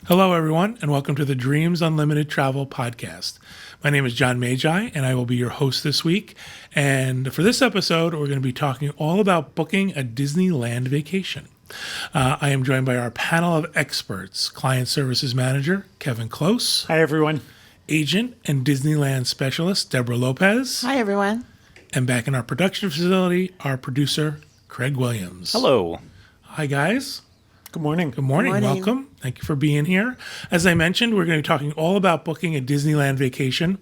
Hello, everyone, and welcome to the Dreams Unlimited Travel podcast. My name is John Magi, and I will be your host this week. And for this episode, we're going to be talking all about booking a Disneyland vacation. I am joined by our panel of experts, Client Services Manager Kevin Close. Hi, everyone. Agent and Disneyland Specialist Deborah Lopez. Hi, everyone. And back in our production facility, our producer, Craig Williams. Hello. Hi, guys. Good morning. Good morning. Good morning. Welcome. Thank you for being here. As I mentioned, we're going to be talking all about booking a Disneyland vacation.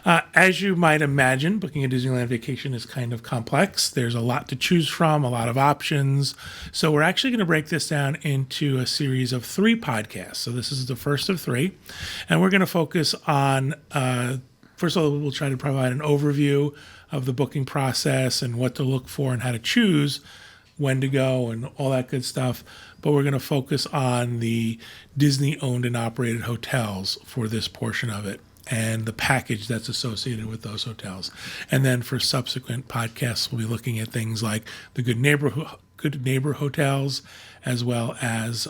As you might imagine, booking a Disneyland vacation is kind of complex. There's a lot to choose from, a lot of options. So we're actually going to break this down into a series of 3 podcasts. So this is the first of 3. And we're going to focus on, first of all, we'll try to provide an overview of the booking process and what to look for and how to choose when to go and all that good stuff. But we're going to focus on the Disney owned and operated hotels for this portion of it and the package that's associated with those hotels. And then for subsequent podcasts, we'll be looking at things like the Good Neighbor hotels, as well as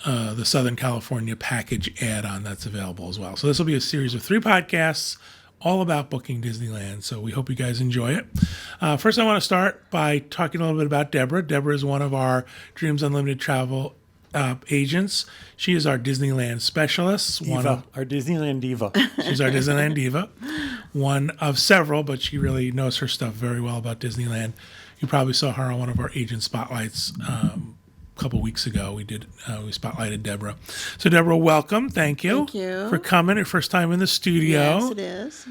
the Southern California package add-on that's available as well. So this will be a series of 3 podcasts all about booking Disneyland. So we hope you guys enjoy it. First, I want to start by talking a little bit about Deborah. Deborah is one of our Dreams Unlimited travel agents. She is our Disneyland specialist. Our Disneyland diva. She's our Disneyland diva. One of several, but she really knows her stuff very well about Disneyland. You probably saw her on one of our agent spotlights couple weeks ago. We spotlighted Deborah. So Deborah, welcome. Thank you. Thank you for coming. Your first time in the studio. Yes, it is.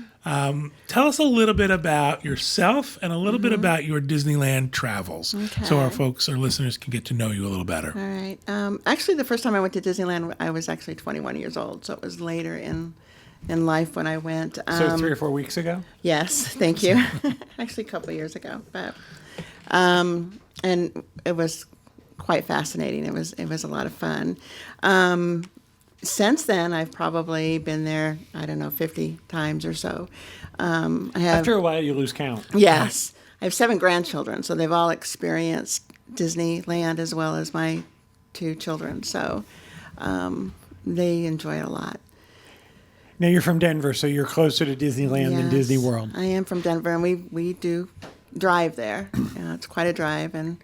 Tell us a little bit about yourself and a little bit about your Disneyland travels, so our listeners can get to know you a little better. All right. Actually, the first time I went to Disneyland, I was actually 21 years old, so it was later in life when I went. So 3 or 4 weeks ago? Yes, thank you. Actually, a couple of years ago, but and it was quite fascinating. It was a lot of fun. Since then, I've probably been there, 50 times or so. After a while, you lose count. Yes. I have 7 grandchildren, so they've all experienced Disneyland as well as my 2 children. So they enjoy it a lot. Now, you're from Denver, so you're closer to Disneyland than Disney World. I am from Denver, and we do drive there. It's quite a drive, and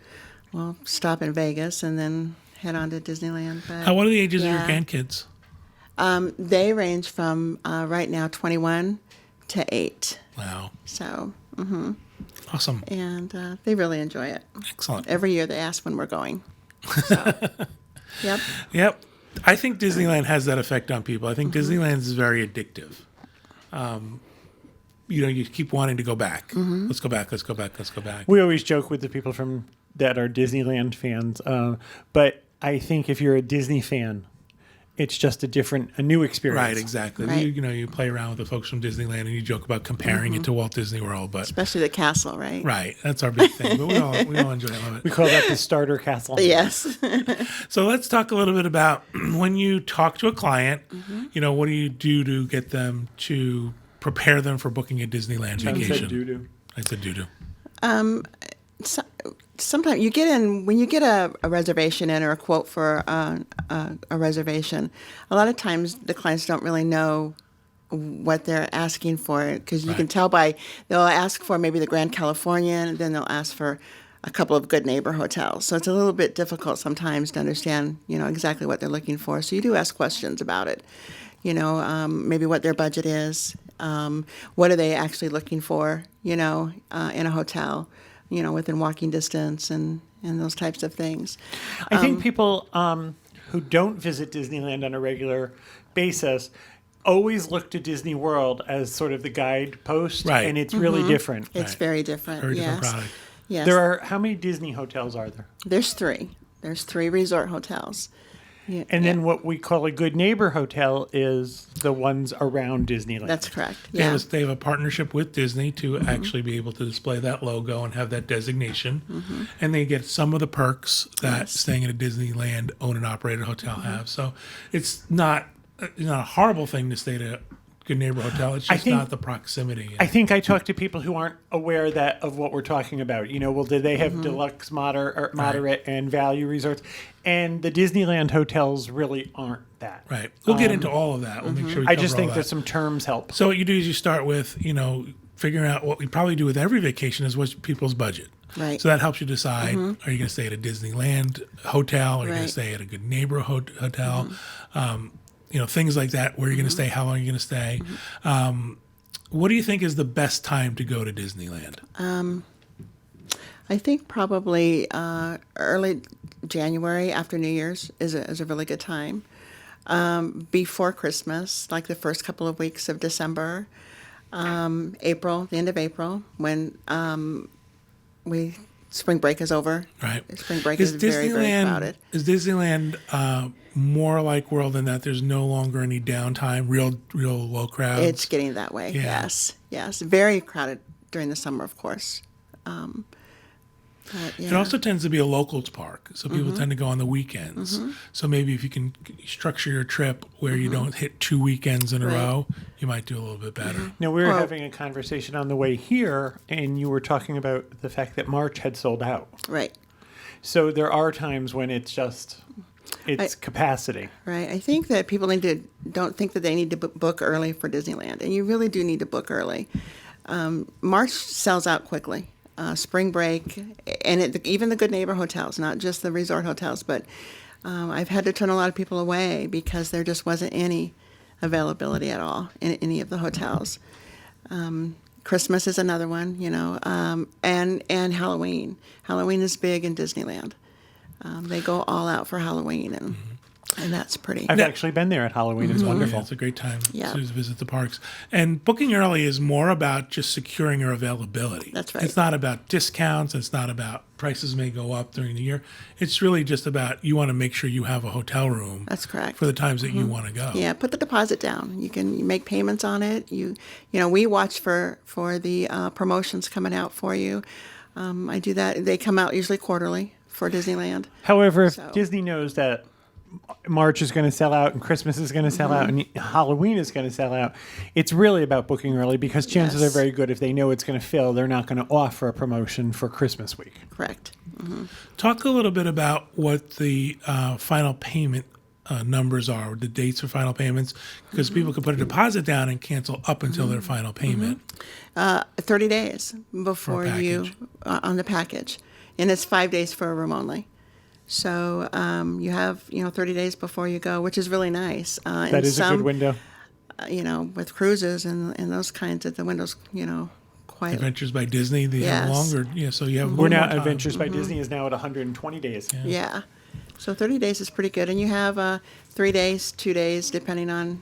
we'll stop in Vegas and then head on to Disneyland. But, What are the ages of your grandkids? They range from right now 21 to 8. Wow. So, Awesome. and they really enjoy it. Excellent. Every year they ask when we're going. So, yep. Yep. I think Disneyland has that effect on people. I think Disneyland is very addictive. You keep wanting to go back. Let's go back. Let's go back. Let's go back. We always joke with the people that are Disneyland fans, but I think if you're a Disney fan, it's just a new experience. Right, exactly. Right. You play around with the folks from Disneyland and you joke about comparing it to Walt Disney World, but Especially the castle, right? right, that's our big thing. But we all enjoy it, love We it. call that the starter castle. Yes. So let's talk a little bit about when you talk to a client. What do you do to get them to prepare them for booking a Disneyland John vacation? said doo-doo. I said doo-doo. Sometimes when you get a reservation in or a quote for a reservation, a lot of times the clients don't really know what they're asking for, because you can tell they'll ask for maybe the Grand Californian, and then they'll ask for a couple of Good Neighbor hotels. So it's a little bit difficult sometimes to understand, exactly what they're looking for. So you do ask questions about it, maybe what their budget is, what are they actually looking for, in a hotel, within walking distance and those types of things. I think people who don't visit Disneyland on a regular basis always look to Disney World as sort of the guidepost, Right. and it's really different. It's very different. Very yes. different product. Yes. How many Disney hotels are there? There's 3. There's 3 resort hotels. Yeah, And then what we call a Good Neighbor hotel is the ones around Disneyland. That's correct. They have a partnership with Disney to actually be able to display that logo and have that designation. And they get some of the perks that staying at a Disneyland owned and operated hotel have. So it's not a horrible thing to stay at a Good Neighbor Hotel. It's I just think- not the proximity. I think I talk to people who aren't aware of what we're talking about. Well, do they have deluxe, moderate, and value resorts? And the Disneyland hotels really aren't that. Right. We'll get into all of that. We'll make sure we I cover just think all that that. some terms help. So what you do is you start with, figuring out what we probably do with every vacation is what's people's budget. Right. So that helps you decide, are you going to stay at a Disneyland hotel? Are you going Right. to stay at a Good Neighbor hotel? Things like that. Where are you going to stay? How long are you going to stay? What do you think is the best time to go to Disneyland? I think probably early January after New Year's is a really good time. Before Christmas, like the first couple of weeks of December, April, the end of April, when spring break is over. Right. Spring break is very, very crowded. Is Disneyland more like World in that there's no longer any downtime, real low crowds? It's getting that way. Yeah. Yes. Very crowded during the summer, of course. But, yeah. It also tends to be a locals park, so people tend to go on the weekends. So maybe if you can structure your trip where you don't hit 2 weekends in a row, you might do a little bit better. Now, we were Well- having a conversation on the way here, and you were talking about the fact that March had sold out. Right. So there are times when it's capacity. Right. I think that people don't think that they need to book early for Disneyland, and you really do need to book early. March sells out quickly. Spring break, and even the Good Neighbor hotels, not just the resort hotels, but I've had to turn a lot of people away because there just wasn't any availability at all in any of the hotels. Christmas is another one, and Halloween. Halloween is big in Disneyland. They go all out for Halloween, and that's pretty. I've actually been there at Halloween. It's Yeah, wonderful. it's a great time Yeah. to visit the parks. And booking early is more about just securing your availability. That's right. It's not about discounts. It's not about prices may go up during the year. It's really just about you want to make sure you have a hotel room. That's correct. For the times that you want to go. Yeah, put the deposit down. You can make payments on it. We watch for the promotions coming out for you. I do that. They come out usually quarterly for Disneyland. However, if So- Disney knows that March is going to sell out and Christmas is going to sell out and Halloween is going to sell out, it's really about booking early because chances Yes. are very good if they know it's going to fill, they're not going to offer a promotion for Christmas week. Correct. Talk a little bit about what the final payment numbers are, the dates for final payments, because people can put a deposit down and cancel up until their final payment. 30 days before you on the package, and it's 5 days for a room only. So you have 30 days before you go, which is really nice. That is a good window. With cruises and those kinds of the windows, quite. Adventures by Disney, they have Yes. longer. So you have We're more now time. Adventures by Disney is now at 120 days. Yeah. So 30 days is pretty good. And you have 3 days, 2 days, depending on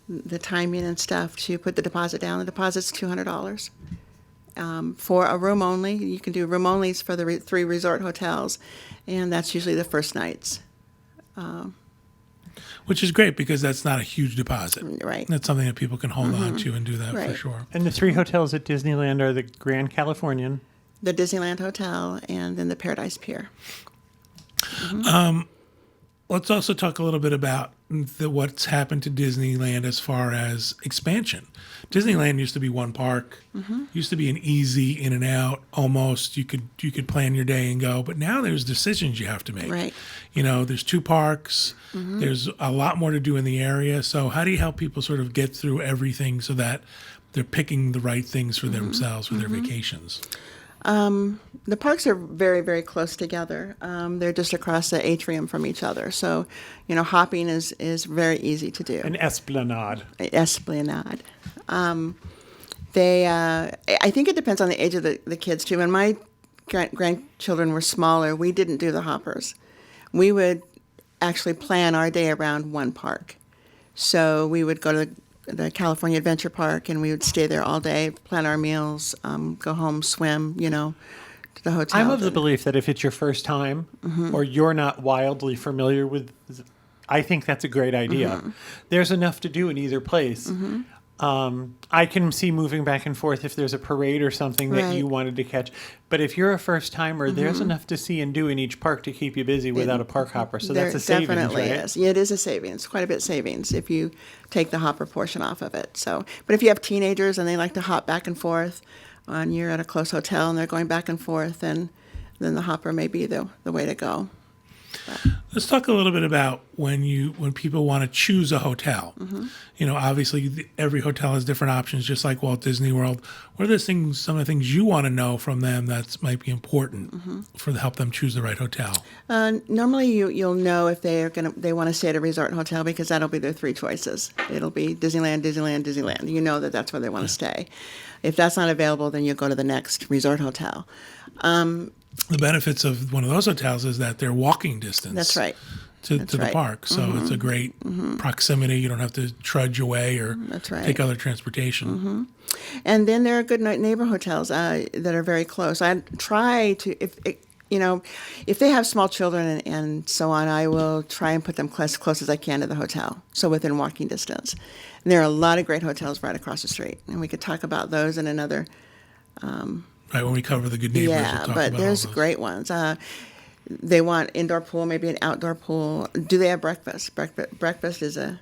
the timing and stuff, to put the deposit down. The deposit's $200. For a room only, you can do room onlys for the 3 resort hotels, and that's usually the first nights. Which is great because that's not a huge deposit. Right. That's something that people can hold on to and do that for Right. sure. And the 3 hotels at Disneyland are the Grand Californian. The Disneyland Hotel and then the Paradise Pier. Let's also talk a little bit about what's happened to Disneyland as far as expansion. Disneyland used to be one park, used to be an easy in and out almost. You could plan your day and go, but now there's decisions you have to make. Right. There's 2 parks. There's a lot more to do in the area. So how do you help people sort of get through everything so that they're picking the right things for themselves for their vacations? The parks are very, very close together. They're just across the atrium from each other. So, hopping is very easy to do. An esplanade. Esplanade. I think it depends on the age of the kids, too. When my grandchildren were smaller, we didn't do the hoppers. We would actually plan our day around one park. So we would go to the California Adventure Park, and we would stay there all day, plan our meals, go home, swim, to the hotel. I'm of the belief that if it's your first time or you're not wildly familiar with, I think that's a great idea. There's enough to do in either place. I can see moving back and forth if there's a parade or something that Right. you wanted to catch. But if you're a first timer, there's enough to see and do in each park to keep you busy without a park hopper. So There that's a savings, definitely right? is. Yeah, it is a savings, quite a bit savings if you take the hopper portion off of it. So, but if you have teenagers and they like to hop back and forth, and you're at a close hotel and they're going back and forth, and then the hopper may be the way to go. Let's talk a little bit about when people want to choose a hotel. Obviously every hotel has different options, just like Walt Disney World. What are some of the things you want to know from them that might be important for to help them choose the right hotel? Normally, you'll know if they want to stay at a resort hotel because that'll be their three choices. It'll be Disneyland, Disneyland, Disneyland. You know that's where they want to stay. If that's not available, then you'll go to the next resort hotel. The benefits of one of those hotels is that they're walking distance. That's right. To That's the right. park, so it's a great proximity. You don't have to trudge away or That's right. take other transportation. And then there are good neighbor hotels that are very close. I try to, if they have small children and so on, I will try and put them as close as I can to the hotel, so within walking distance. And there are a lot of great hotels right across the street, and we could talk about those in another. Right, when we cover the good neighbors, we'll Yeah, talk but about there's all those. great ones. They want indoor pool, maybe an outdoor pool. Do they have breakfast? Breakfast is a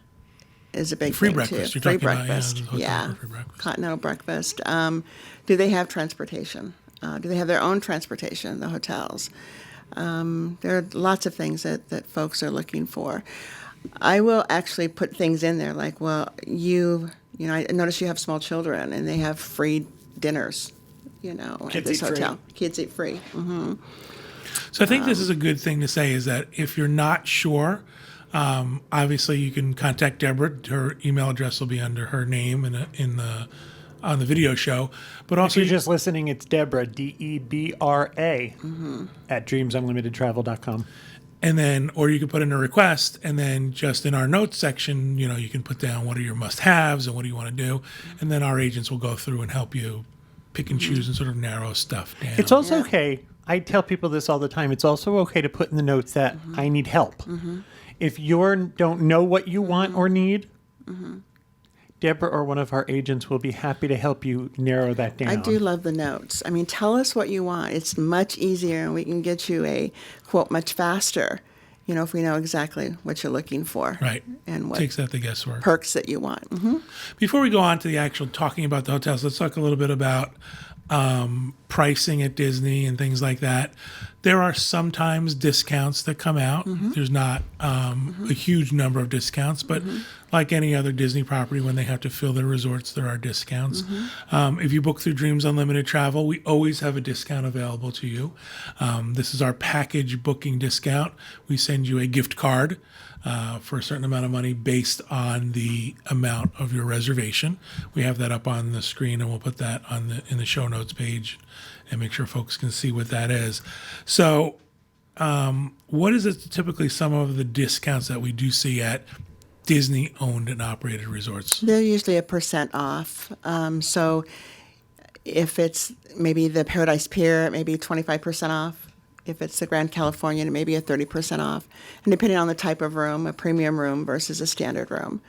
big Free thing breakfast. too. You're Free talking about, breakfast, the hotel yeah. for free breakfast. Continental breakfast. Do they have transportation? Do they have their own transportation? The hotels. There are lots of things that folks are looking for. I will actually put things in there like, well, I notice you have small children and they have free dinners. At Kids this eat free. hotel. Kids eat free. So I think this is a good thing to say is that if you're not sure, obviously you can contact Deborah. Her email address will be under her name on the video show. But If also, you're just listening, it's Deborah, Debra, at dreamsunlimitedtravel.com. and then, or you can put in a request, and then just in our notes section, you can put down what are your must-haves and what do you want to do, and then our agents will go through and help you pick and choose and sort of narrow stuff down. It's also okay. I tell people this all the time. It's also okay to put in the notes that I need help. If you don't know what you want or need, Deborah or one of our agents will be happy to help you narrow that down. I do love the notes. I mean, tell us what you want. It's much easier, and we can get you a quote much faster, if we know exactly what you're looking for. Right. And what Takes out the guesswork. perks that you want. Before we go on to the actual talking about the hotels, let's talk a little bit about pricing at Disney and things like that. There are sometimes discounts that come out. There's not a huge number of discounts, but like any other Disney property, when they have to fill their resorts, there are discounts. If you book through Dreams Unlimited Travel, we always have a discount available to you. This is our package booking discount. We send you a gift card for a certain amount of money based on the amount of your reservation. We have that up on the screen, and we'll put that in the show notes page and make sure folks can see what that is. So what is it typically some of the discounts that we do see at Disney owned and operated resorts? They're usually 1% off. So if it's maybe the Paradise Pier, it may be 25% off. If it's the Grand Californian, it may be a 30% off. And depending on the type of room, a premium room versus a standard room.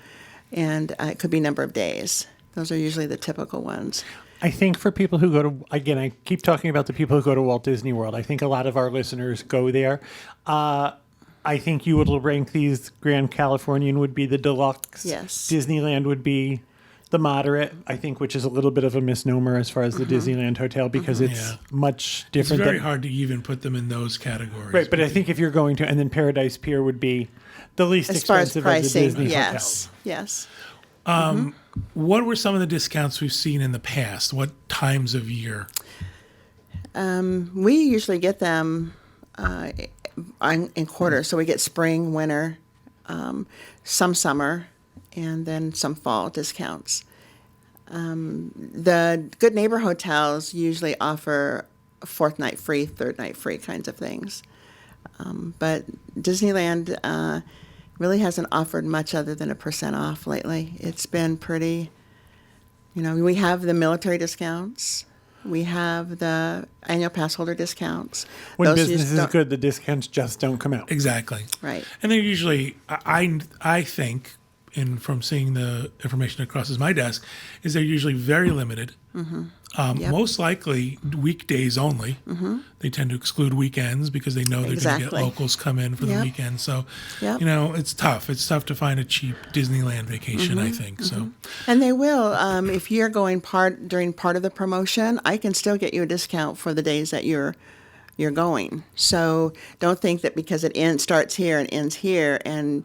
And it could be number of days. Those are usually the typical ones. I think for people who go to, again, I keep talking about the people who go to Walt Disney World. I think a lot of our listeners go there. I think you would rank these. Grand Californian would be the deluxe. Yes. Disneyland would be the moderate, I think, which is a little bit of a misnomer as far as the Disneyland hotel because it's Yeah. much It's different. very hard to even put them in those categories. Right, but I think if you're going to, and then Paradise Pier would be the least As far as expensive of the pricing, Disney yes. hotels. Yes. What were some of the discounts we've seen in the past? What times of year? We usually get them in quarters. So we get spring, winter, some summer, and then some fall discounts. The Good Neighbor hotels usually offer a fourth night free, third night free kinds of things. But Disneyland really hasn't offered much other than 1% off lately. It's been pretty, we have the military discounts. We have the annual pass holder discounts. When Those business just is don't- good, the discounts just don't come out. Exactly. Right. And they're usually, I think, and from seeing the information that crosses my desk, is they're usually very limited. Yep. Most likely weekdays only. They tend to exclude weekends because they know they're going to get Exactly. locals come in for the Yep. weekend. So, Yep. it's tough. It's tough to find a cheap Disneyland vacation, I think. So, And they will. If you're going during part of the promotion, I can still get you a discount for the days that you're going. So don't think that because it starts here and ends here, and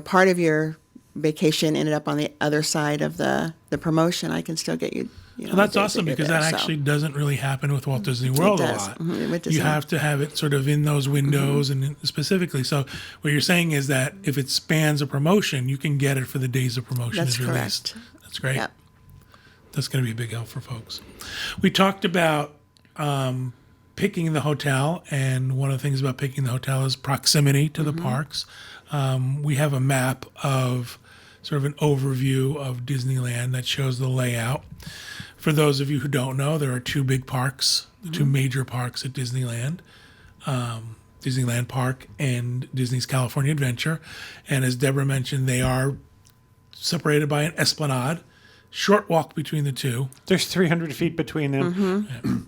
part of your vacation ended up on the other side of the promotion, I can still get you. well, that's the days awesome you're because there. that So actually doesn't really happen with Walt Disney World a does. lot. With You Disney. have to have it sort of in those windows and specifically. So what you're saying is that if it spans a promotion, you can get it for the days the promotion That's is released. correct. That's great. Yep. That's going to be a big help for folks. We talked about picking the hotel, and one of the things about picking the hotel is proximity to the parks. We have a map of sort of an overview of Disneyland that shows the layout. For those of you who don't know, there are two big parks, two major parks at Disneyland. Disneyland Park and Disney's California Adventure. And as Deborah mentioned, they are separated by an esplanade. Short walk between the two. There's 300 feet between them.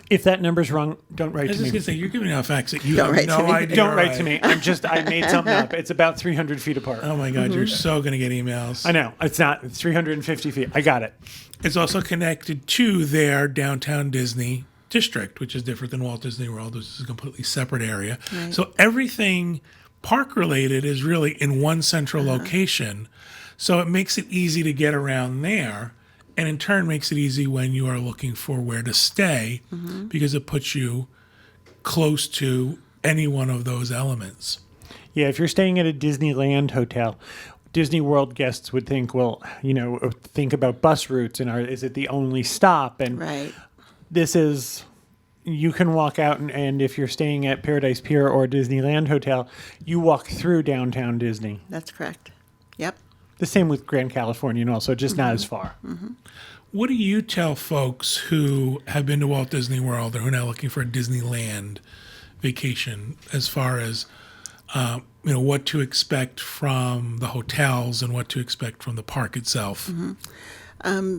If that number's wrong, don't I write was to just me. going to say, you're giving out facts that you Don't have write to no me. idea. Don't write to right. me. I made something up. It's about 300 feet apart. Oh my God, you're so going to get emails. I know. It's not. It's 350 feet. I got it. It's also connected to their downtown Disney district, which is different than Walt Disney World, which is a completely separate area. Right. So everything park related is really in one central location. So it makes it easy to get around there. And in turn makes it easy when you are looking for where to stay because it puts you close to any one of those elements. Yeah, if you're staying at a Disneyland hotel, Disney World guests would think, well, think about bus routes and is it the only stop? And Right. this is, you can walk out and if you're staying at Paradise Pier or Disneyland Hotel, you walk through downtown Disney. That's correct. Yep. The same with Grand California and also just not as far. What do you tell folks who have been to Walt Disney World or who are now looking for a Disneyland vacation as far as what to expect from the hotels and what to expect from the park itself?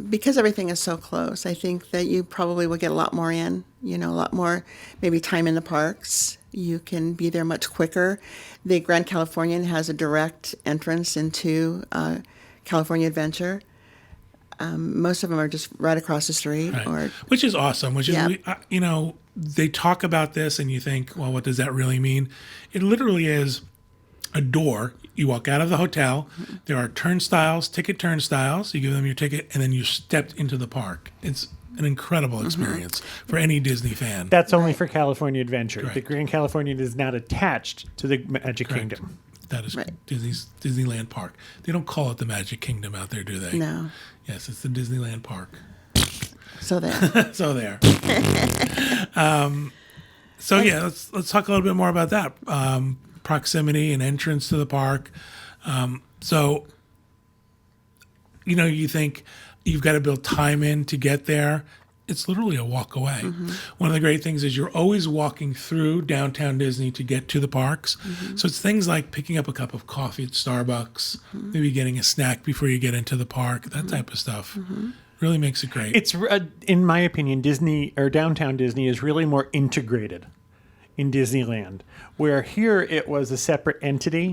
Because everything is so close, I think that you probably will get a lot more in, a lot more maybe time in the parks. You can be there much quicker. The Grand Californian has a direct entrance into California Adventure. Most of them are just right across the street. Right. Which is awesome. Which is, Yeah. they talk about this and you think, well, what does that really mean? It literally is a door. You walk out of the hotel. There are turnstiles, ticket turnstiles. You give them your ticket, and then you stepped into the park. It's an incredible experience for any Disney fan. That's only for California Adventure. Correct. The Grand Californian is not attached to the Magic Kingdom. That is Right. Disneyland Park. They don't call it the Magic Kingdom out there, do they? No. Yes, it's the Disneyland Park. So there. So there. Let's talk a little bit more about that. Proximity and entrance to the park. You think you've got to build time in to get there. It's literally a walk away. One of the great things is you're always walking through downtown Disney to get to the parks. So it's things like picking up a cup of coffee at Starbucks, maybe getting a snack before you get into the park, that type of stuff. Really makes it great. It's, in my opinion, Disney or downtown Disney is really more integrated in Disneyland, where here it was a separate entity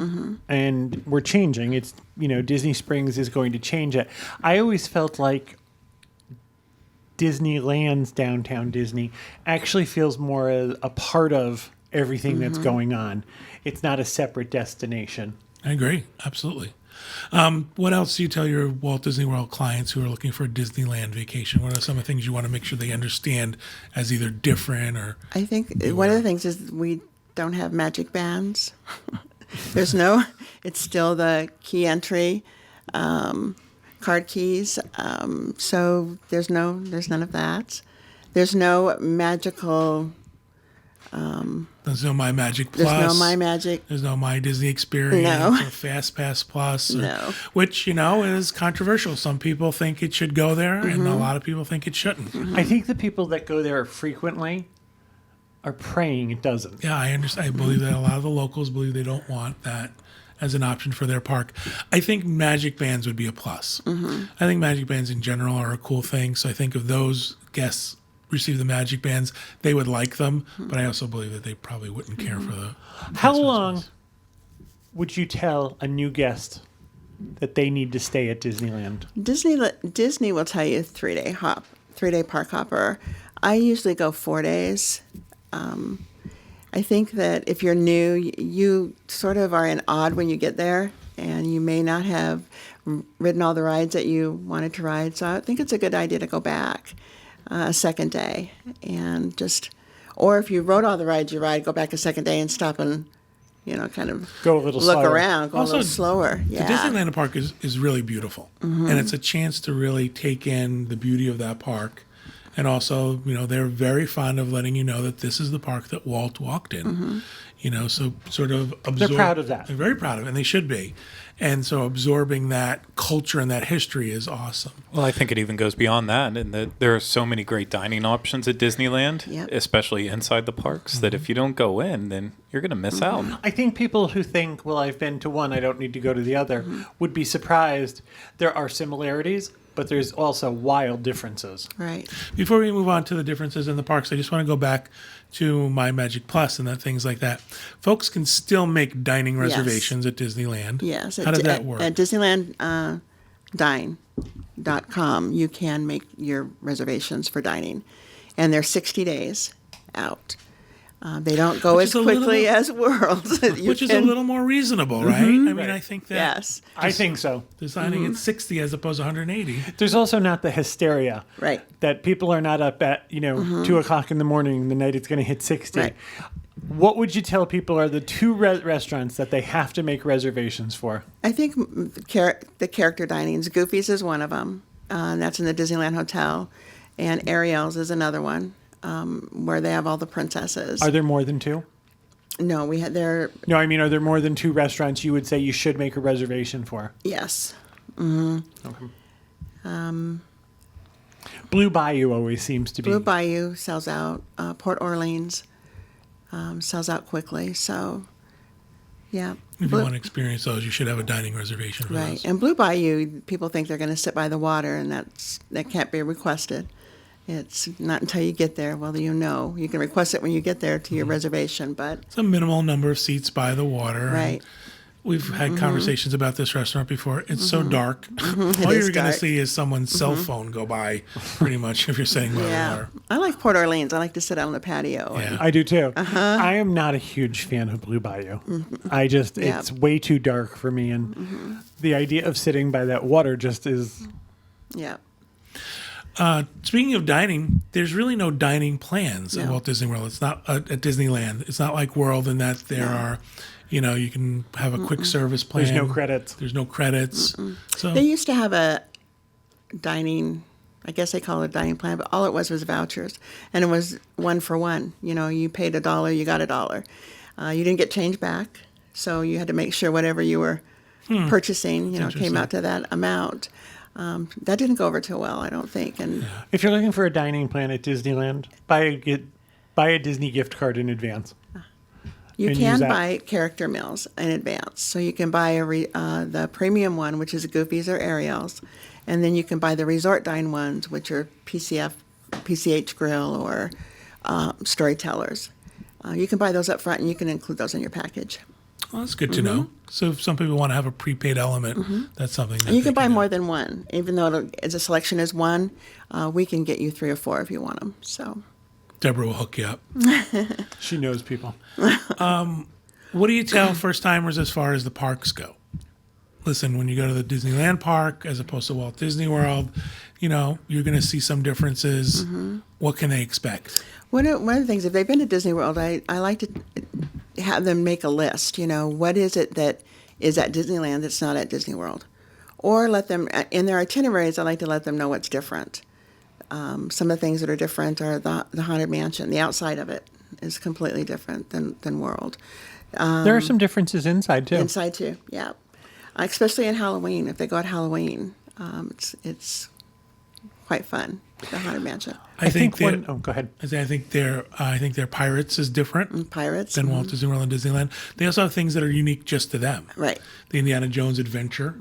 and we're changing. It's, Disney Springs is going to change it. I always felt like Disneyland's downtown Disney actually feels more as a part of everything that's going on. It's not a separate destination. I agree. Absolutely. What else do you tell your Walt Disney World clients who are looking for a Disneyland vacation? What are some of the things you want to make sure they understand as either different or... I think one of the things is we don't have magic bands. It's still the key entry, card keys. So there's none of that. There's no magical... There's no My Magic Plus. There's no My Magic. There's no My Disney Experience No. or Fast Pass Plus. No. Which, is controversial. Some people think it should go there, and a lot of people think it shouldn't. I think the people that go there frequently are praying it doesn't. Yeah, I understand. I believe that a lot of the locals believe they don't want that as an option for their park. I think magic bands would be a plus. I think magic bands in general are a cool thing. So I think if those guests receive the magic bands, they would like them. But I also believe that they probably wouldn't care for the. How long would you tell a new guest that they need to stay at Disneyland? Disney will tell you 3-day park hopper. I usually go 4 days. I think that if you're new, you sort of are in odd when you get there, and you may not have ridden all the rides that you wanted to ride. So I think it's a good idea to go back a second day and or if you rode all the rides you ride, go back a second day and stop and, kind of Go a little look slower. around, go Also, a little slower. The Disneyland park is really beautiful, and it's a chance to really take in the beauty of that park. And also, they're very fond of letting you know that this is the park that Walt walked in. So sort of absorb. They're proud of that. They're very proud of it, and they should be. And so absorbing that culture and that history is awesome. Well, I think it even goes beyond that, and that there are so many great dining options at Disneyland, Yep. especially inside the parks, that if you don't go in, then you're going to miss out. I think people who think, well, I've been to one, I don't need to go to the other, would be surprised. There are similarities, but there's also wild differences. Right. Before we move on to the differences in the parks, I just want to go back to My Magic Plus and things like that. Folks can still make dining reservations at Disneyland. Yes. How does that work? At Disneyland Dine.com, you can make your reservations for dining, and they're 60 days out. They don't go Which as is a quickly little- as World. Which is a little more reasonable, right? I mean, I think that Yes. I think so. designing at 60 as opposed to 180. There's also not the hysteria. Right. That people are not up at, 2 o'clock in the morning the night it's going to hit 60. Right. What would you tell people are the two restaurants that they have to make reservations for? I think the character dinings, Goofy's is one of them. That's in the Disneyland Hotel. And Ariel's is another one, where they have all the princesses. Are there more than two? No, there. No, I mean, are there more than two restaurants you would say you should make a reservation for? Yes. Okay. Blue Bayou always seems to be. Blue Bayou sells out. Port Orleans sells out quickly. So, yeah. If you want to experience those, you should have a dining reservation for Right. those. And Blue Bayou, people think they're going to sit by the water, and that can't be requested. It's not until you get there. Well, you can request it when you get there to your reservation, but It's a minimal number of seats by the water. and right. We've had conversations about this restaurant before. It's so dark. All It you're is going to dark. see is someone's cell phone go by, pretty much, if you're sitting by the Yeah. water. I like Port Orleans. I like to sit out on the patio. Yeah. I do too. I am not a huge fan of Blue Bayou. I just, Yeah. it's way too dark for me. And the idea of sitting by that water just is. Yeah. Speaking of dining, there's really no dining plans at No. Walt Disney World. It's not at Disneyland. It's not like World in that there are, you can have a quick service plan. There's no credits. There's no credits. So They used to have a dining, I guess they call it a dining plan, but all it was vouchers. And it was 1 for 1. You paid $1, you got $1. You didn't get change back. So you had to make sure whatever you were purchasing, came interesting. out to that amount. That didn't go over too well, I don't think. And If you're looking for a dining plan at Disneyland, buy a Disney gift card in advance. you And can use that. buy character meals in advance. So you can buy the premium one, which is Goofy's or Ariel's. And then you can buy the resort dine ones, which are PCH Grill or Storytellers. You can buy those up front, and you can include those in your package. well, that's good to know. So if some people want to have a prepaid element, that's something that And you they can buy have. more than one, even though the selection is one. We can get you 3 or 4 if you want them. So Deborah will hook you up. She knows people. What do you tell first timers as far as the parks go? Listen, when you go to the Disneyland park as opposed to Walt Disney World, you're going to see some differences. What can they expect? one of the things, if they've been to Disney World, I like to have them make a list. What is it that is at Disneyland that's not at Disney World? Or let them, in their itineraries, I like to let them know what's different. Some of the things that are different are the Haunted Mansion. The outside of it is completely different than World. There are some differences inside too. Inside too, yeah. Especially in Halloween, if they go at Halloween, it's quite fun. the Haunted Mansion. I think one. Oh, go ahead. I think their Pirates is different Pirates. than Walt Disney World and Disneyland. They also have things that are unique just to them. Right. The Indiana Jones Adventure.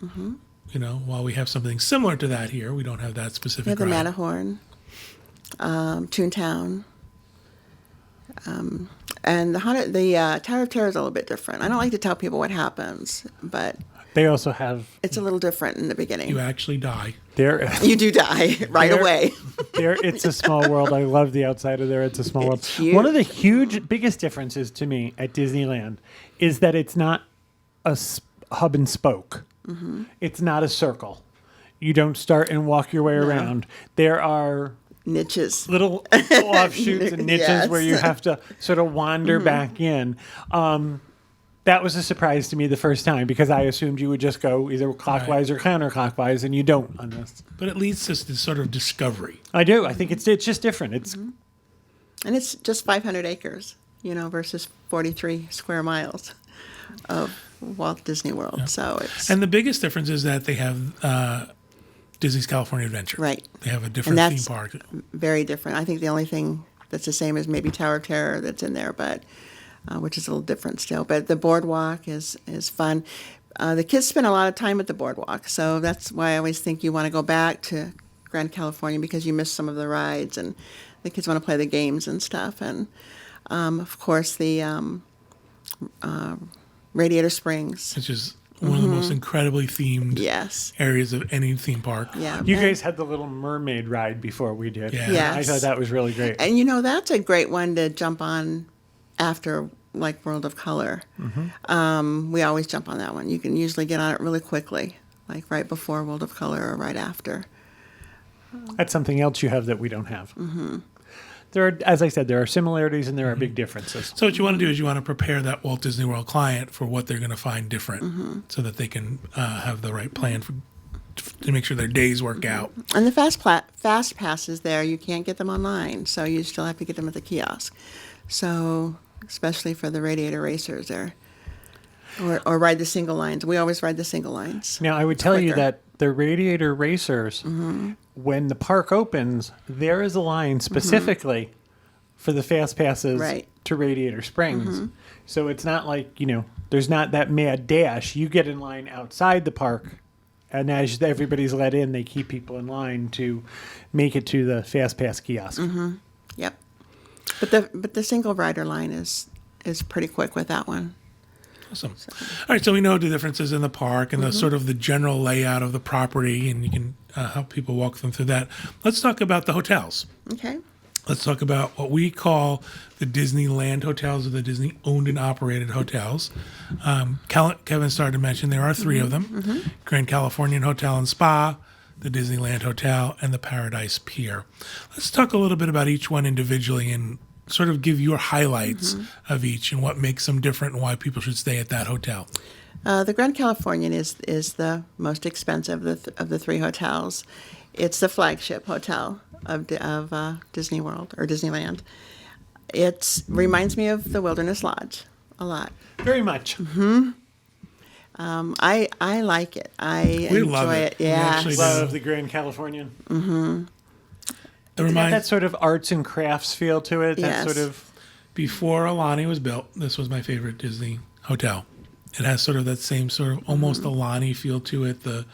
You know, while we have something similar to that here, we don't have that We specific have the ride. Matterhorn, Toontown, and the Tower of Terror is a little bit different. I don't like to tell people what happens, but They also have it's a little different in the beginning. You actually die. their You do die right There- away. there. It's a small world. I love the outside of there. It's a small world. It's huge. One of the biggest differences to me at Disneyland is that it's not a hub and spoke. It's not a circle. You don't start and walk your way around. There are Niches. little offshoots and niches Yes. where you have to sort of wander back in. That was a surprise to me the first time because I assumed you would just go either clockwise or counterclockwise, and you don't on this. But it leads to this sort of discovery. I do. I think it's just different. It's And it's just 500 acres, versus 43 square miles of Walt Disney World. So it's And the biggest difference is that they have Disney's California Adventure. Right. They have a different And theme that's park. very different. I think the only thing that's the same is maybe Tower of Terror that's in there, but which is a little different still. But the boardwalk is fun. The kids spend a lot of time at the boardwalk, so that's why I always think you want to go back to Grand California because you miss some of the rides and the kids want to play the games and stuff. And of course the Radiator Springs. Which is one of the most incredibly themed Yes. areas of any theme park. Yeah. you And- guys had the little mermaid ride before we did. Yeah. Yes. I thought that was really great. And that's a great one to jump on after like World of Color. We always jump on that one. You can usually get on it really quickly, like right before World of Color or right after. That's something else you have that we don't have. There are, as I said, there are similarities and there are big differences. So what you want to do is you want to prepare that Walt Disney World client for what they're going to find different so that they can have the right plan to make sure their days work out. And the fast passes there, you can't get them online, so you still have to get them at the kiosk. So especially for the Radiator Racers there. Or ride the single lines. We always ride the single lines. Now, I would tell you quicker. that the Radiator Racers, when the park opens, there is a line specifically for the fast passes Right. to Radiator Springs. So it's not like, there's not that mad dash. You get in line outside the park, and as everybody's let in, they keep people in line to make it to the fast pass kiosk. Yep. But the single rider line is pretty quick with that one. Awesome. All right, so we know the differences in the park and the sort of the general layout of the property, and you can help people walk them through that. Let's talk about the hotels. Okay. Let's talk about what we call the Disneyland hotels or the Disney owned and operated hotels. Kevin started to mention there are three of them: Grand Californian Hotel and Spa, the Disneyland Hotel, and the Paradise Pier. Let's talk a little bit about each one individually and sort of give your highlights of each and what makes them different and why people should stay at that hotel. The Grand Californian is the most expensive of the three hotels. It's the flagship hotel of Disney World or Disneyland. It reminds me of the Wilderness Lodge a lot. Very much. I like it. I We enjoy love it. it. We Yeah. actually do. Love the Grand Californian. It It had reminds that sort of arts and crafts feel to it. That Yes. sort of before Alani was built, this was my favorite Disney hotel. It has sort of that same sort of almost Alani feel to it, the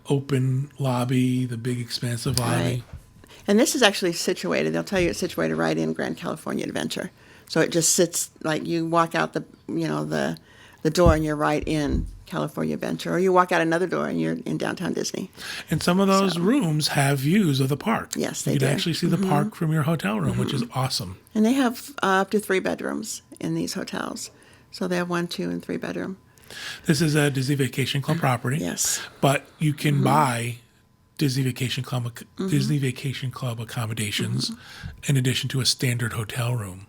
open lobby, the big expansive lobby. Right. And this is actually situated, they'll tell you it's situated right in Grand California Adventure. So it just sits, like you walk out the door and you're right in California Adventure. Or you walk out another door and you're in downtown Disney. And some of those rooms have views of the park. Yes, they You can do. actually see the park from your hotel room, which is awesome. And they have up to 3 bedrooms in these hotels. So they have 1, 2, and 3 bedroom. This is a Disney Vacation Club property. Yes. But you can buy Disney Vacation Club accommodations in addition to a standard hotel room.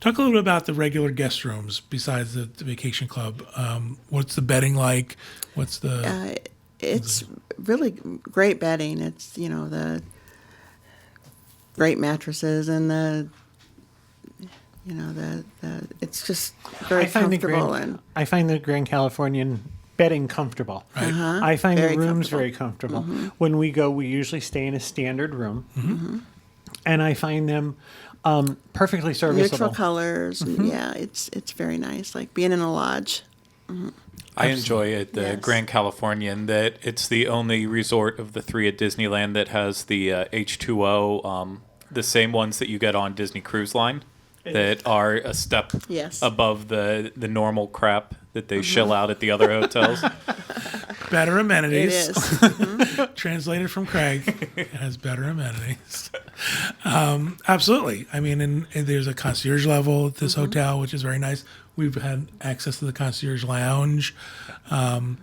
Talk a little bit about the regular guest rooms besides the Vacation Club. What's the bedding like? What's the It's really great bedding. It's, the great mattresses and the it's just very comfortable. I find the Grand Californian bedding comfortable. Right. I find Very the rooms comfortable. very comfortable. When we go, we usually stay in a standard room, and I find them perfectly serviceable. Neutral colors. And yeah, it's very nice. Like being in a lodge. I enjoy it, the Yes. Grand Californian, that it's the only resort of the 3 at Disneyland that has the H2O, the same ones that you get on Disney Cruise Line, that are a step Yes. above the normal crap that they shill out at the other hotels. Better It amenities. is. Translated from Craig, it has better amenities. Absolutely. I mean, and there's a concierge level at this hotel, which is very nice. We've had access to the concierge lounge. One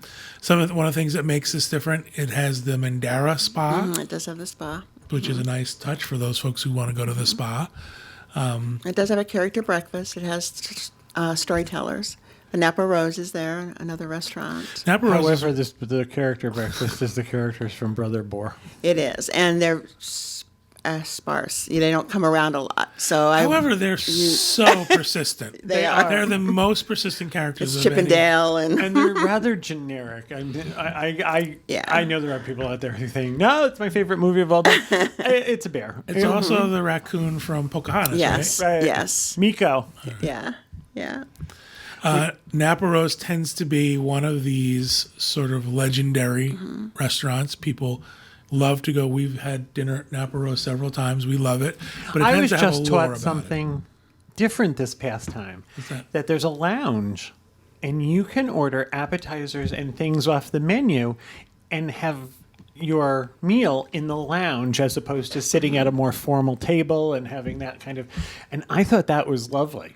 of the things that makes this different, it has the Mandara Spa, It does have the spa. which is a nice touch for those folks who want to go to the spa. It does have a character breakfast. It has storytellers. The Napa Rose is there, another restaurant. Napa Rose is- However, the character breakfast is the characters from Brother Boar. It is, and they're sparse. They don't come around a lot. So however, they're so persistent. They are. They're the most persistent characters. it's of any- Chippendale and And they're rather generic. Yeah. I know there are people out there who think, no, it's my favorite movie of all time. It's a bear. It's also the raccoon from Pocahontas, yes, Right. yes, Miko. yeah. Napa Rose tends to be one of these sort of legendary restaurants. People love to go. We've had dinner at Napa Rose several times. We love it. But it I tends was to have a just lore taught about it. something different this past time. that? There's a lounge, and you can order appetizers and things off the menu and have your meal in the lounge as opposed to sitting at a more formal table and having that kind of. And I thought that was lovely.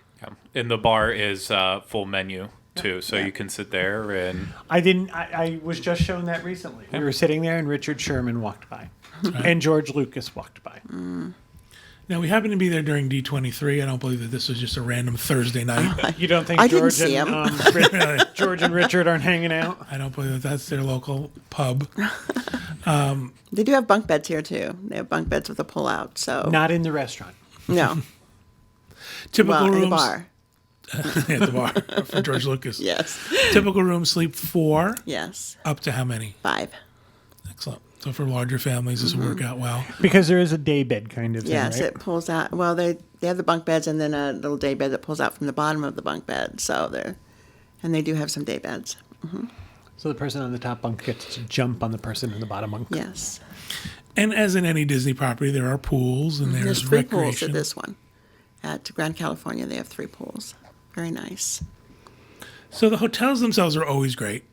And the bar is full menu, too, so you can sit there and... I was just shown that recently. We were sitting there and Richard Sherman walked by. And George Lucas walked by. Now, we happen to be there during D23. I don't believe that this was just a random Thursday night. You don't think I didn't George see and him. George and Richard aren't hanging out? I don't believe that that's their local pub. They do have bunk beds here too. They have bunk beds with a pull out. So Not in the restaurant. no, Typical well, in rooms. the bar. At the bar for George Lucas. Yes, Typical room sleep 4, yes, up to how many? 5. Excellent. So for larger families, this will work out well. Because there is a day bed kind of thing, Yes, right? it pulls out. Well, they have the bunk beds and then a little day bed that pulls out from the bottom of the bunk bed. So they do have some day beds. So the person on the top bunk gets to jump on the person in the bottom bunk. Yes, And as in any Disney property, there are pools and there's there's 3 pools recreation. at this one. At Grand California, they have 3 pools. Very nice. So the hotels themselves are always great.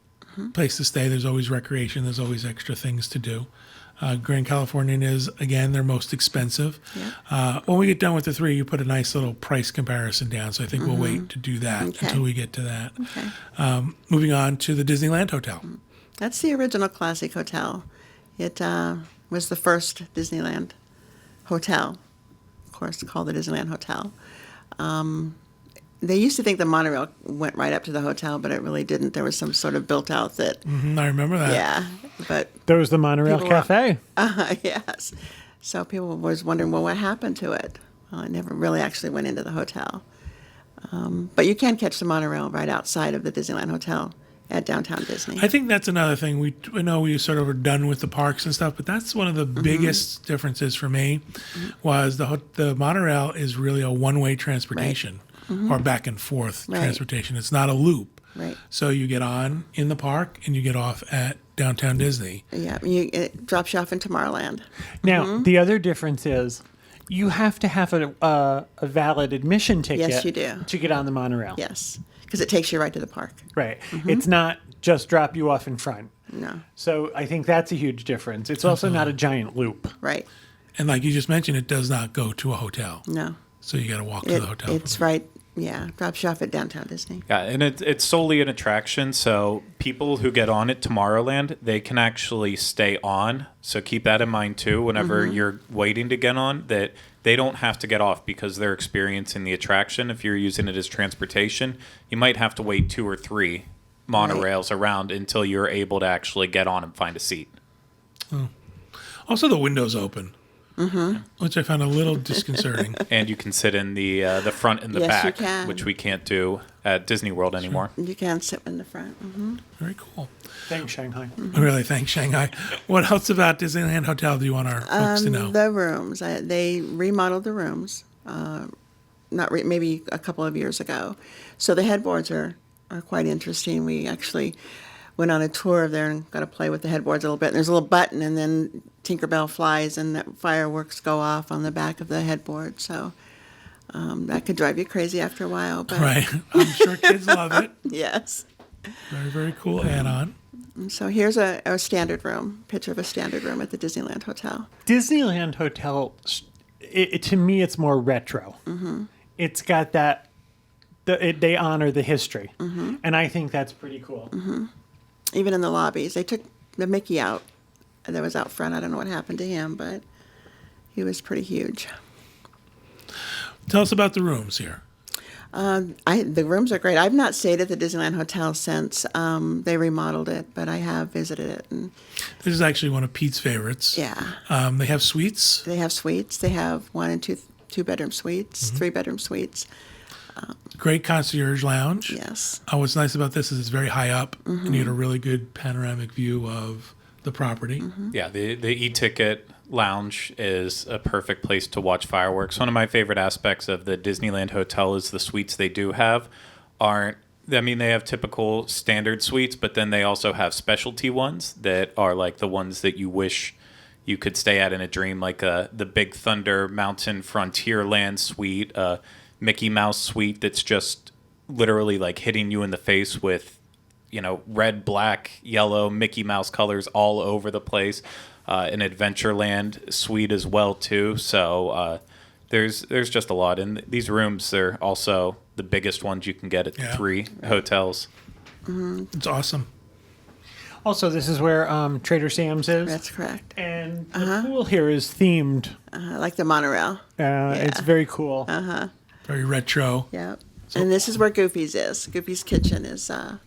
Place to stay. There's always recreation. There's always extra things to do. Grand Californian is, again, their most expensive. Yeah. When we get done with the 3, you put a nice little price comparison down. So I think we'll wait to do that Okay. until we get to that. Okay. Moving on to the Disneyland Hotel. That's the original classic hotel. It was the first Disneyland hotel, of course, called the Disneyland Hotel. They used to think the monorail went right up to the hotel, but it really didn't. There was some sort of built out that, I remember that. yeah, but There was the Monorail People were- Cafe. yes. So people were always wondering, well, what happened to it? Well, it never really actually went into the hotel. But you can catch the monorail right outside of the Disneyland Hotel at downtown Disney. I think that's another thing. We know we sort of are done with the parks and stuff, but that's one of the biggest differences for me was the monorail is really a one-way transportation or back and forth Right. transportation. It's not a loop. Right. So you get on in the park and you get off at downtown Disney. Yeah, it drops you off in Tomorrowland. Now, the other difference is you have to have a valid admission ticket Yes, you do. to get on the monorail. Yes, because it takes you right to the park. Right. It's not just drop you off in front. No, So I think that's a huge difference. It's also not a giant loop. right. And like you just mentioned, it does not go to a hotel. No. So you got to walk to the hotel. It's right, yeah, drops you off at downtown Disney. Yeah, and it's solely an attraction, so people who get on at Tomorrowland, they can actually stay on. So keep that in mind too whenever you're waiting to get on, that they don't have to get off because they're experiencing the attraction. If you're using it as transportation, you might have to wait 2 or 3 monorails around until you're able to actually get on and find a seat. Also, the windows open. which I found a little disconcerting. And you can sit in the front and the Yes, you back, can. which we can't do at Disney World anymore. You can sit in the front. Very cool. Thanks, Shanghai. Really, thanks, Shanghai. What else about Disneyland Hotel do you want our folks to know? The rooms. They remodeled the rooms, maybe a couple of years ago. So the headboards are quite interesting. We actually went on a tour of there and got to play with the headboards a little bit. And there's a little button, and then Tinkerbell flies, and the fireworks go off on the back of the headboard. So that could drive you crazy after a while. But Right. I'm sure kids love it. yes. Very, very cool add-on. So here's a standard room, picture of a standard room at the Disneyland Hotel. Disneyland Hotel, to me, it's more retro. It's got that, they honor the history. And I think that's pretty cool. Even in the lobbies, they took the Mickey out that was out front. I don't know what happened to him, but he was pretty huge. Tell us about the rooms here. The rooms are great. I've not stayed at the Disneyland Hotel since they remodeled it, but I have visited it. And This is actually one of Pete's favorites. yeah, They have suites. they have suites. They have 1 and 2 bedroom suites, 3 bedroom suites. Great concierge lounge. Yes. What's nice about this is it's very high up, and you get a really good panoramic view of the property. Yeah, the e-ticket lounge is a perfect place to watch fireworks. One of my favorite aspects of the Disneyland Hotel is the suites they do have they have typical standard suites, but then they also have specialty ones that are like the ones that you wish you could stay at in a dream, like the Big Thunder Mountain Frontierland suite, Mickey Mouse suite that's just literally like hitting you in the face with, red, black, yellow, Mickey Mouse colors all over the place. An Adventureland suite as well too. So there's just a lot, and these rooms are also the biggest ones you can get at the 3 hotels. It's awesome. Also, this is where Trader Sam's is. That's correct. And the pool here is themed. Like the monorail. It's very cool. Very retro. Yep. And this is where Goofy's is. Goofy's Kitchen is at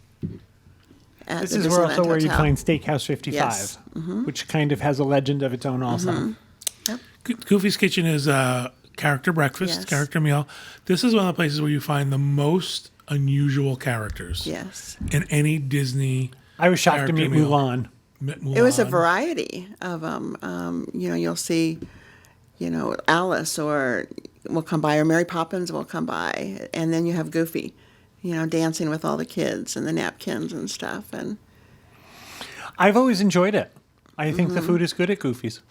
This the is Disneyland also where you Hotel. find Steakhouse 55, Yes. which kind of has a legend of its own also. Goofy's Kitchen is a character breakfast, Yes. character meal. This is one of the places where you find the most unusual characters Yes. in any Disney. I was shocked to Character meet meal. Mulan. It was a Mulan. variety of you'll see, Alice or will come by, or Mary Poppins will come by, and then you have Goofy, dancing with all the kids and the napkins and stuff. And I've always enjoyed it. I think the food is good at Goofy's.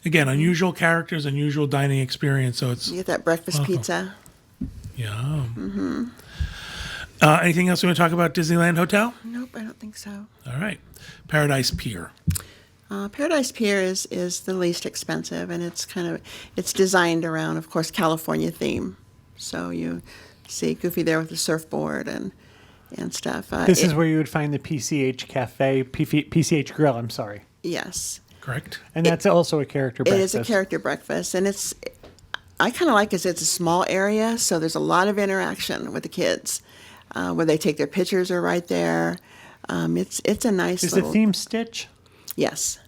Again, unusual characters, unusual dining experience. So it's you get that breakfast pizza. yum. Anything else you want to talk about Disneyland Hotel? Nope, I don't think so. All right. Paradise Pier. Paradise Pier is the least expensive, and it's designed around, of course, California theme. So you see Goofy there with the surfboard and stuff. This is where you would find the PCH Cafe, PCH Grill, I'm sorry. Yes. Correct. And that's also a character It breakfast. is a character breakfast, and I kind of like it. It's a small area, so there's a lot of interaction with the kids, where they take their pictures are right there. It's a nice. Is the little, theme Stitch? Yes.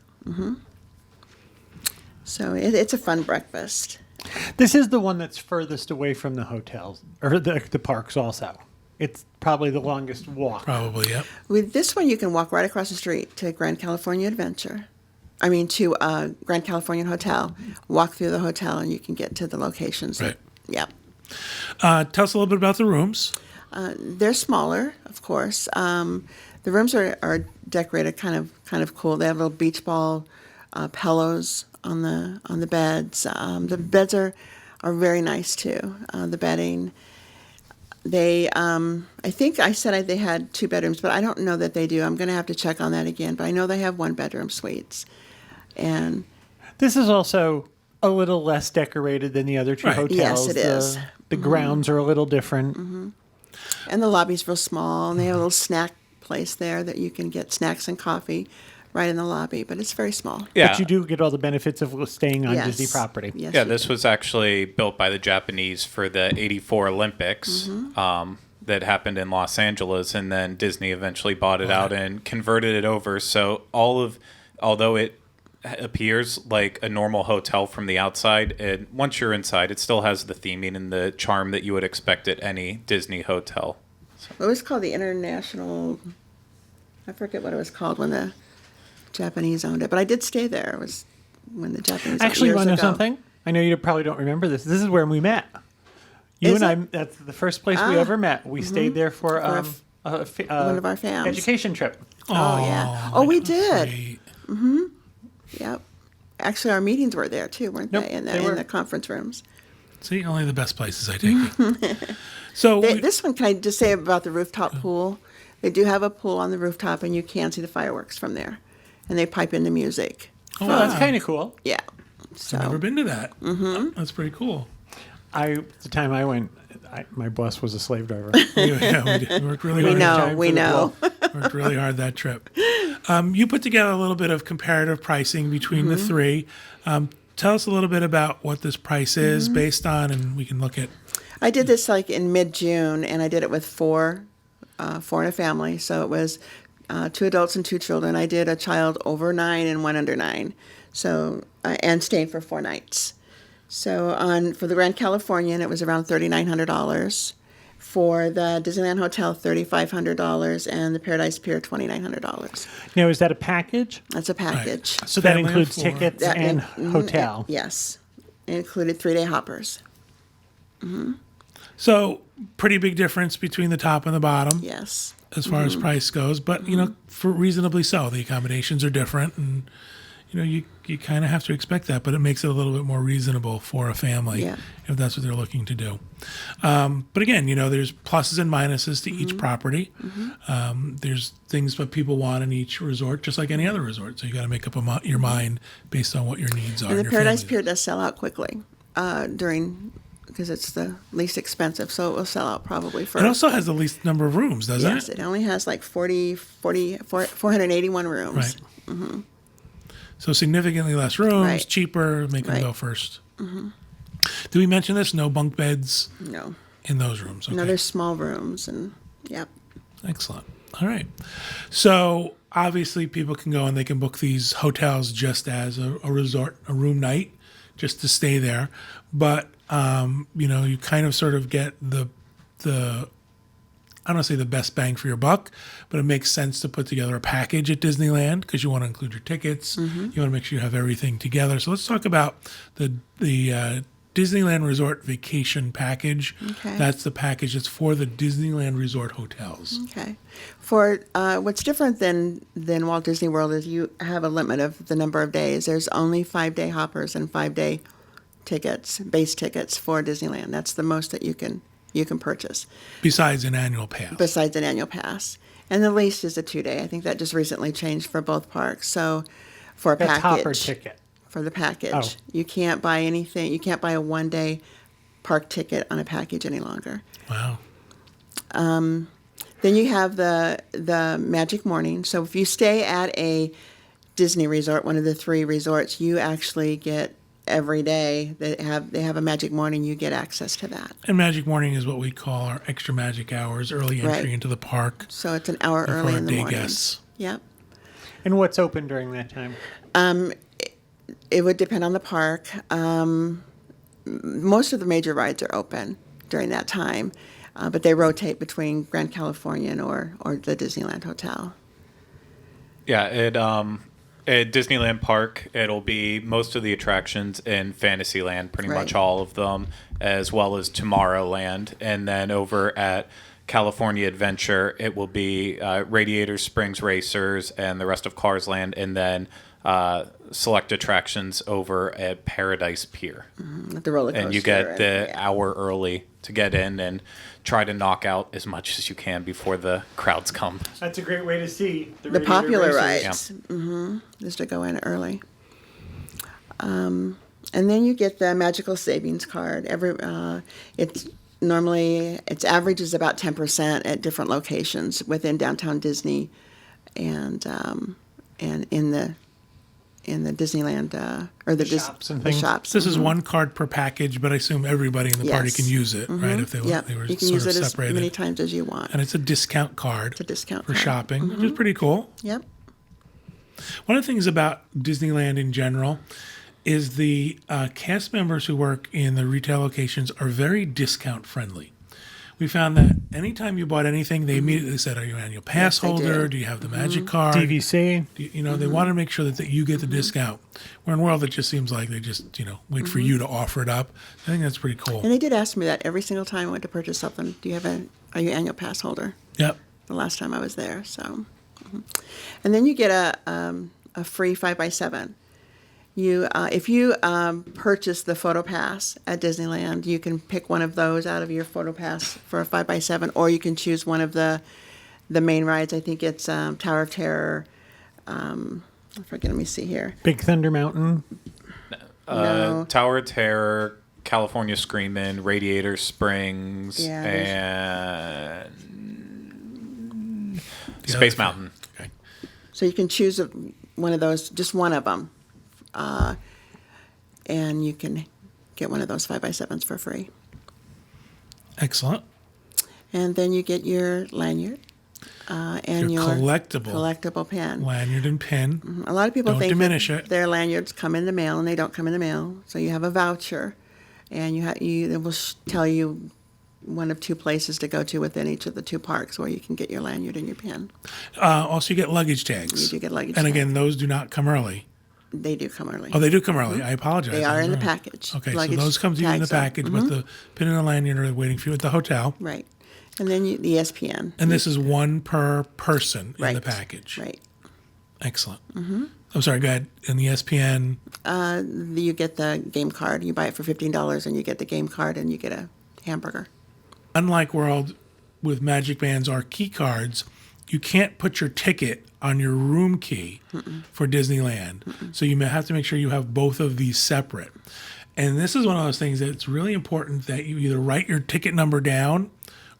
So it's a fun breakfast. This is the one that's furthest away from the hotels, or the parks also. It's probably the longest walk. Probably, yep. With this one, you can walk right across the street to Grand California Adventure. I mean, to Grand California Hotel. Walk through the hotel, and you can get to the locations. Right. Yep. Tell us a little bit about the rooms. They're smaller, of course. The rooms are decorated kind of cool. They have little beach ball pillows on the beds. The beds are very nice too. The bedding. They I think I said they had 2 bedrooms, but I don't know that they do. I'm going to have to check on that again. But I know they have 1 bedroom suites, and This is also a little less decorated than the other 2 Right. hotels. Yes, it is. The grounds are a little different. and the lobby's real small, and they have a little snack place there that you can get snacks and coffee right in the lobby. But it's very small. Yeah. But you do get all the benefits of staying on Yes. Disney property. Yes, Yeah, you this was actually built by the Japanese for the '84 Olympics that happened in Los Angeles, and then Disney eventually bought it out and converted it over. So although it appears like a normal hotel from the outside, and once you're inside, it still has the theming and the charm that you would expect at any Disney hotel. It was called the International. I forget what it was called when the Japanese owned it, but I did stay there. It was when the Japanese Actually, you years want to know ago. something? I know you probably don't remember this. This is where we met. You Is and it? I, that's the first place we ever met. We stayed there for a one of our fams. education trip. Oh, yeah. Oh, we did. Great. Yep. Actually, our meetings were there too, weren't Nope, they? In they were. the conference rooms. See, only the best places I take it. So This one, can I just say about the rooftop pool? They do have a pool on the rooftop, and you can see the fireworks from there, and they pipe in the music. Oh, that's kind of cool. Yeah. So never been to that. That's pretty cool. The time I went, my boss was a slave driver. We worked really we hard. know, time we for the know. Worked really hard that trip. You put together a little bit of comparative pricing between the three. Tell us a little bit about what this price is based on, and we can look at. I did this like in mid-June, and I did it with four in a family. So it was 2 adults and 2 children. I did a child over 9 and one under 9. So and staying for 4 nights. So for the Grand Californian, it was around $3,900. For the Disneyland Hotel, $3,500, and the Paradise Pier, $2,900. Now, is that a package? That's a package. So that Family of includes 4. tickets That and in- hotel. Yes. It included 3-day hoppers. So pretty big difference between the top and the bottom Yes. as far as price goes, but for reasonably so. The accommodations are different, and you kind of have to expect that, but it makes it a little bit more reasonable for a family Yeah. if that's what they're looking to do. But again, there's pluses and minuses to each property. There's things that people want in each resort, just like any other resort. So you got to make up your mind based on what your needs are. And the your Paradise family's- Pier does sell out quickly because it's the least expensive, so it will sell out probably for. It also has the least number of rooms, doesn't yes, it? it only has like 481 rooms. Right. So significantly less rooms, Right. cheaper, make them Right. go first. Did we mention this? No bunk beds No, in those rooms. Okay. no, there's small rooms, and yep. Excellent. All right. So obviously people can go and they can book these hotels just as a resort, a room night, just to stay there. But, you kind of sort of get the I don't want to say the best bang for your buck, but it makes sense to put together a package at Disneyland because you want to include your tickets. You want to make sure you have everything together. So let's talk about the Disneyland Resort Vacation Package. Okay. That's the package that's for the Disneyland Resort hotels. Okay. For what's different than Walt Disney World is you have a limit of the number of days. There's only 5-day hoppers and 5-day tickets, base tickets for Disneyland. That's the most that you can purchase Besides an annual pass. besides an annual pass. And the least is a 2-day. I think that just recently changed for both parks. So for a That's package, hopper ticket. for the package, Oh. you can't buy anything. You can't buy a 1-day park ticket on a package any longer. Wow. Then you have the Magic Morning. So if you stay at a Disney resort, one of the 3 resorts, you actually get every day they have a Magic Morning. You get access to that. And Magic Morning is what we call our extra magic hours, early entry Right. into the park So it's an hour for early our in the day morning. guests. Yep. And what's open during that time? It would depend on the park. Most of the major rides are open during that time, but they rotate between Grand Californian or the Disneyland Hotel. Yeah, at Disneyland Park, it'll be most of the attractions in Fantasyland, pretty much Right. all of them, as well as Tomorrowland. And then over at California Adventure, it will be Radiator Springs Racers and the rest of Cars Land, and then select attractions over at Paradise Pier. At the roller coaster. And you get the yeah. hour early to get in and try to knock out as much as you can before the crowds come. That's a great way to see the popular racers. rides. Just to go in early. And then you get the Magical Savings Card. Its average is about 10% at different locations within downtown Disney, and in the Disneyland or the shops and the things. shops. This is one card per package, but I assume everybody in the party Yes. can use it, right? If they Yep. were You can sort use of it as separated. many times as you want. And it's a discount card It's a discount for card. shopping, which is pretty cool. Yep. One of the things about Disneyland in general is the cast members who work in the retail locations are very discount friendly. We found that anytime you bought anything, they immediately said, "Are you an annual pass Yes, they holder? do. Do you have the magic card?" DVC. They want to make sure that you get the discount. We're in a world that just seems like they just, wait for you to offer it up. I think that's pretty cool. And they did ask me that every single time I went to purchase something. Are you an annual pass holder? Yep. The last time I was there, so. And then you get a free 5x7. If you purchase the Photo Pass at Disneyland, you can pick one of those out of your Photo Pass for a 5x7, or you can choose one of the main rides. I think it's Tower of Terror. I forget. Let me see here. Big Thunder Mountain. No. Tower of Terror, California Screamin', Radiator Springs, Yeah, and The Space other- Mountain. Okay. So you can choose one of those, just one of them, and you can get one of those 5x7s for free. Excellent. And then you get your lanyard and Your your collectible pen. Lanyard and pin. A lot of people Don't think diminish that it. their lanyards come in the mail, and they don't come in the mail. So you have a voucher, and it will tell you one of two places to go to within each of the two parks where you can get your lanyard and your pin. Also, you get luggage tags. You do get luggage And again, tags. those do not come early. They do come early. Oh, they do come early. I apologize. They I are in the didn't know. package. Okay, so Luggage those come to you in the tags are- package, but the pin and the lanyard are waiting for you at the hotel. Right. And then the ESPN. And this is one per person in Right. the package. Right. Excellent. I'm sorry, go ahead. And the ESPN, You get the game card. You buy it for $15, and you get the game card, and you get a hamburger. unlike World with Magic Bands or key cards, you can't put your ticket on your room key for Disneyland. So you may have to make sure you have both of these separate. And this is one of those things that's really important that you either write your ticket number down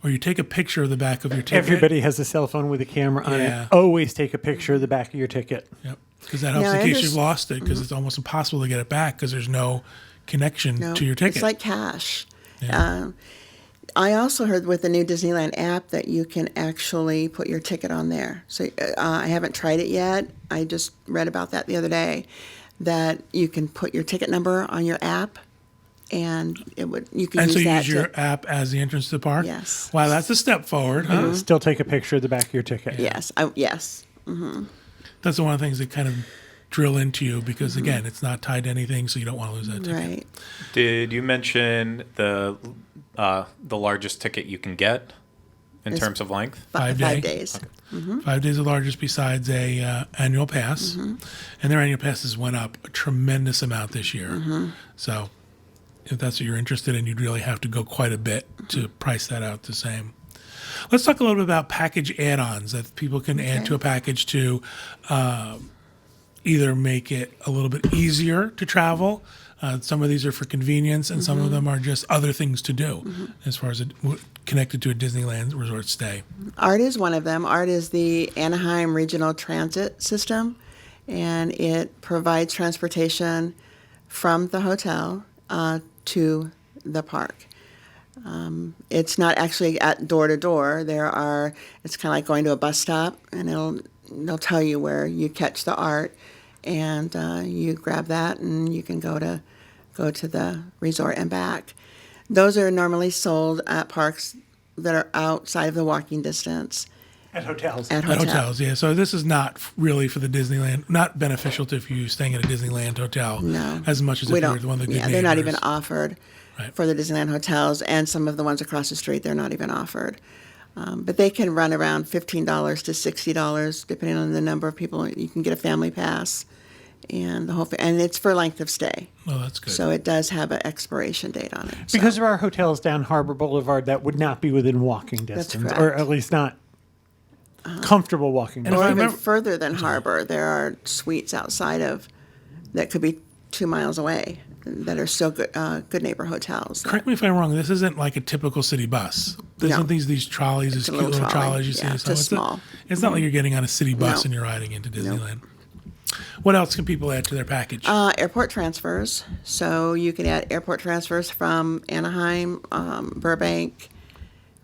or you take a picture of the back of your ticket. Everybody has a cell phone with a camera on Yeah. it. Always take a picture of the back of your ticket. Yep. Because that helps Now, in I case you've understand- lost it, because it's almost impossible to get it back because there's no connection No, to your ticket. it's like cash. Yeah. I also heard with the new Disneyland app that you can actually put your ticket on there. So I haven't tried it yet. I just read about that the other day, that you can put your ticket number on your app, and you can and use so you that use your to, app as the entrance to the park? Yes. Wow, that's a step forward, huh? Still take a picture of the back of your ticket. yes, yes. That's one of the things that kind of drill into you because, again, it's not tied to anything, so you don't want to lose that ticket. Right. Did you mention the largest ticket you can get in Is- terms of length? 5 5 day. days. 5 days the largest besides a annual pass. And their annual passes went up a tremendous amount this year. So if that's what you're interested in, you'd really have to go quite a bit to price that out the same. Let's talk a little bit about package add-ons that people can add to a package to either make it a little bit easier to travel. Some of these are for convenience, and some of them are just other things to do as far as connected to a Disneyland resort stay. ART is one of them. ART is the Anaheim Regional Transit System, and it provides transportation from the hotel to the park. It's not actually at door to door. It's kind of like going to a bus stop, and they'll tell you where you catch the ART, and you grab that, and you can go to the resort and back. Those are normally sold at parks that are outside of the walking distance. At hotels. At At hotels, yeah. So this is not really for the Disneyland, not beneficial to if you're staying at a Disneyland hotel No. as much as if you're the one of the good they're not neighbors. even offered Right. for the Disneyland hotels, and some of the ones across the street, they're not even offered. But they can run around $15 to $60, depending on the number of people. You can get a family pass, and and it's for length of stay. Well, that's good. So it does have an expiration date on it. So- Because there are hotels down Harbor Boulevard that would not be within walking distance, or correct. at least not comfortable walking And if or I distance. even remember- further than Harbor, there are suites outside of that could be 2 miles away that are still good neighbor hotels. Correct me if I'm wrong. This isn't like a typical city bus. There's No. not these trolleys, these a cute little little trolley. trolleys you see. Yeah, So just small. It's not like you're getting on a city bus No. and you're riding into Disneyland. What else can people add to their package? Airport transfers. So you can add airport transfers from Anaheim, Burbank,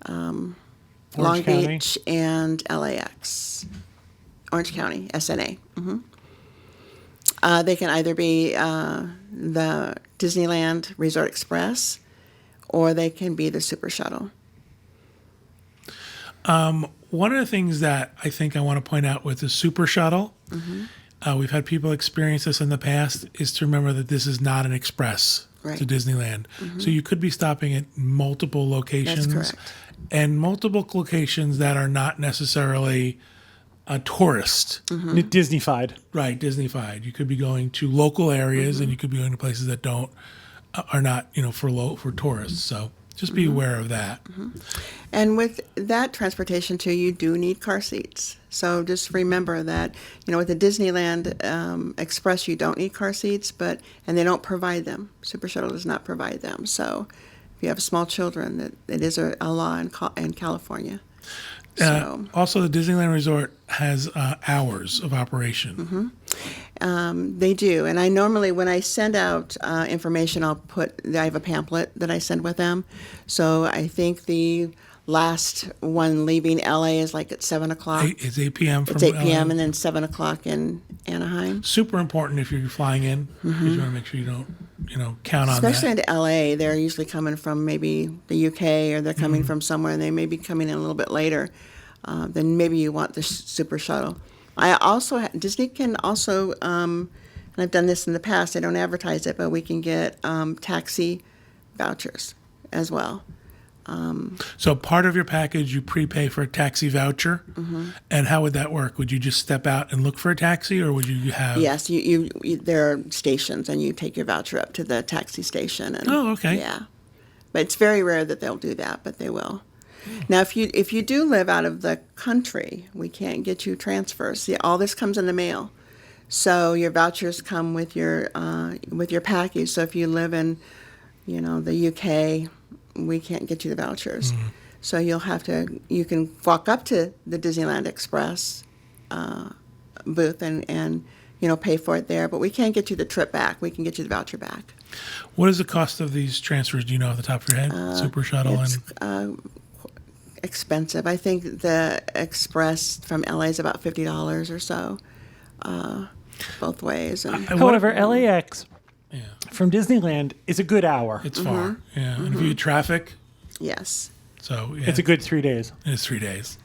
Long County. Beach, and LAX. Orange County, SNA. They can either be the Disneyland Resort Express, or they can be the Super Shuttle. One of the things that I think I want to point out with the Super Shuttle, we've had people experience this in the past, is to remember that this is not an express Right. to Disneyland. So you could be stopping at multiple locations. That's correct. And multiple locations that are not necessarily a tourist. Disneyfied. Right, Disneyfied. You could be going to local areas, and you could be going to places that are not, for tourists. So just be aware of that. And with that transportation too, you do need car seats. So just remember that, with the Disneyland Express, you don't need car seats, and they don't provide them. Super Shuttle does not provide them. So if you have small children, that it is a law in California. So Also, the Disneyland Resort has hours of operation. they do. And I normally, when I send out information, I have a pamphlet that I send with them. So I think the last one leaving LA is like at 7 o'clock. It's 8 p.m. from It's 8 p.m. LA. and then 7 o'clock in Anaheim. Super important if you're flying in, because you want to make sure you don't, count on Especially that. into LA, they're usually coming from maybe the UK, or they're coming from somewhere, and they may be coming in a little bit later. Then maybe you want the Super Shuttle. Disney can also, and I've done this in the past, I don't advertise it, but we can get taxi vouchers as well. So part of your package, you prepay for a taxi voucher. And how would that work? Would you just step out and look for a taxi, or would you have? Yes, you there are stations, and you take your voucher up to the taxi station. And, Oh, okay. Yeah, but it's very rare that they'll do that, but they will. Now, if you do live out of the country, we can't get you transfers. See, all this comes in the mail, so your vouchers come with your package. So if you live in, the UK, we can't get you the vouchers. So you can walk up to the Disneyland Express booth and pay for it there, but we can't get you the trip back. We can get you the voucher back. What is the cost of these transfers? Do you know off the top of your head? Super Shuttle It's and expensive. I think the Express from LA is about $50 or so, both ways. And However, LAX yeah, from Disneyland is a good hour. it's far. Yeah, and if you get traffic, yes. so yeah, It's a good 3 days. it's 3 days.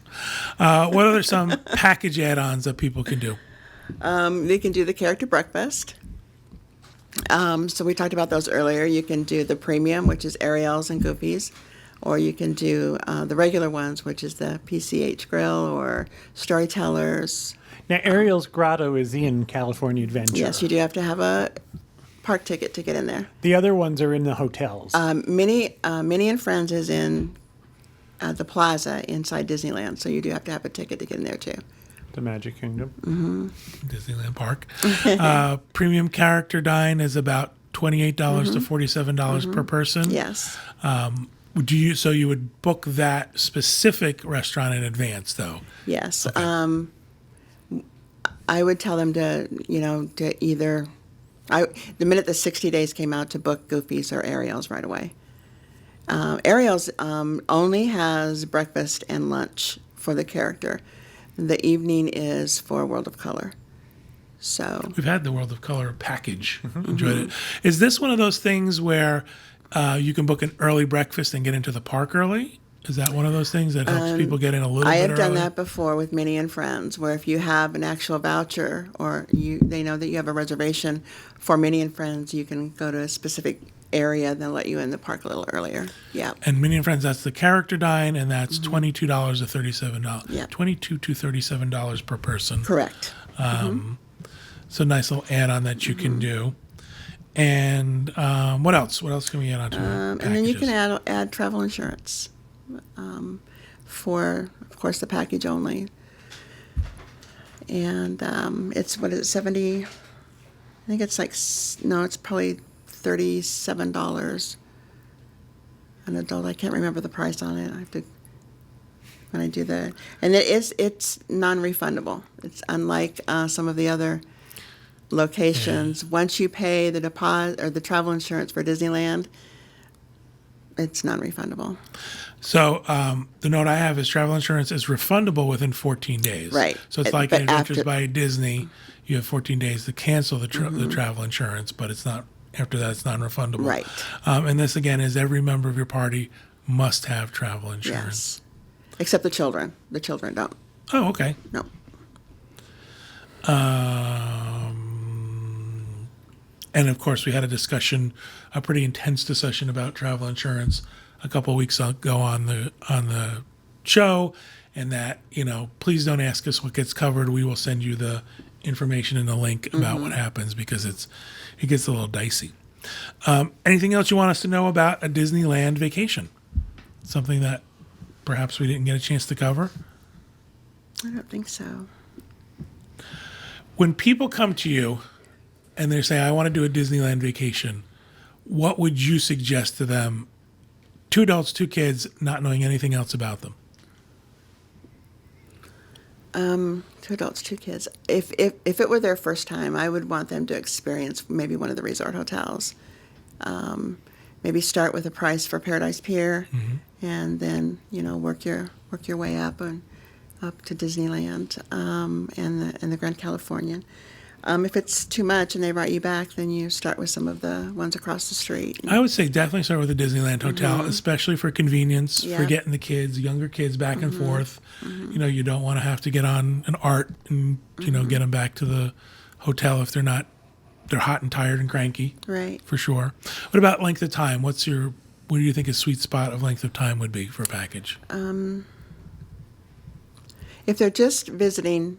What are some package add-ons that people can do? They can do the character breakfast. So we talked about those earlier. You can do the premium, which is Ariel's and Goofy's, or you can do the regular ones, which is the PCH Grill or Storytellers. Now, Ariel's Grotto is in California Adventure. Yes, you do have to have a park ticket to get in there. The other ones are in the hotels. Minnie and Friends is in the plaza inside Disneyland, so you do have to have a ticket to get in there too. The Magic Kingdom. Disneyland Park. Premium character dine is about $28 to $47 per person. Yes. So you would book that specific restaurant in advance, though? Yes. Okay. I would tell them to either, the minute the 60 days came out, to book Goofy's or Ariel's right away. Ariel's only has breakfast and lunch for the character. The evening is for World of Color. So We've had the World of Color package. Enjoyed it. Is this one of those things where you can book an early breakfast and get into the park early? Is that one of those things that helps people get in a little bit I early? have done that before with Minnie and Friends, where if you have an actual voucher or they know that you have a reservation for Minnie and Friends, you can go to a specific area, they'll let you in the park a little earlier. Yeah. And Minnie and Friends, that's the character dine, and that's $22 to $37. Yeah. $22 to $37 per person. Correct. So nice little add-on that you can do. And what else? What else can we add on to And then you can add travel insurance for, of course, the package only. And it's, what is it, 70? I think it's it's probably $37 an adult. I can't remember the price on it. I have to, when I do that. And it's non-refundable. It's unlike some of the other locations. Once you pay the deposit or the travel insurance for Disneyland, it's non-refundable. So the note I have is travel insurance is refundable within 14 days. Right. So it's like But in Adventures after- by Disney, you have 14 days to cancel the travel insurance, but it's not, after that, it's non-refundable. Right. And this, again, is every member of your party must have travel insurance. Yes. Except the children. The children don't. Oh, okay. No. And of course, we had a discussion, a pretty intense discussion about travel insurance a couple of weeks ago on the show, and that, please don't ask us what gets covered. We will send you the information and the link about what happens, because it gets a little dicey. Anything else you want us to know about a Disneyland vacation? Something that perhaps we didn't get a chance to cover? I don't think so. When people come to you and they say, I want to do a Disneyland vacation, what would you suggest to them? 2 adults, 2 kids, not knowing anything else about them. 2 adults, 2 kids. If it were their first time, I would want them to experience maybe one of the resort hotels. Maybe start with a price for Paradise Pier, and then work your way up to Disneyland and the Grand Californian. If it's too much and they write you back, then you start with some of the ones across the street. I would say definitely start with the Disneyland hotel, especially for convenience, for Yeah. getting the kids, younger kids, back and forth. You don't want to have to get on an ART and get them back to the hotel if they're hot and tired and cranky. Right. For sure. What about length of time? What do you think a sweet spot of length of time would be for a package? If they're just visiting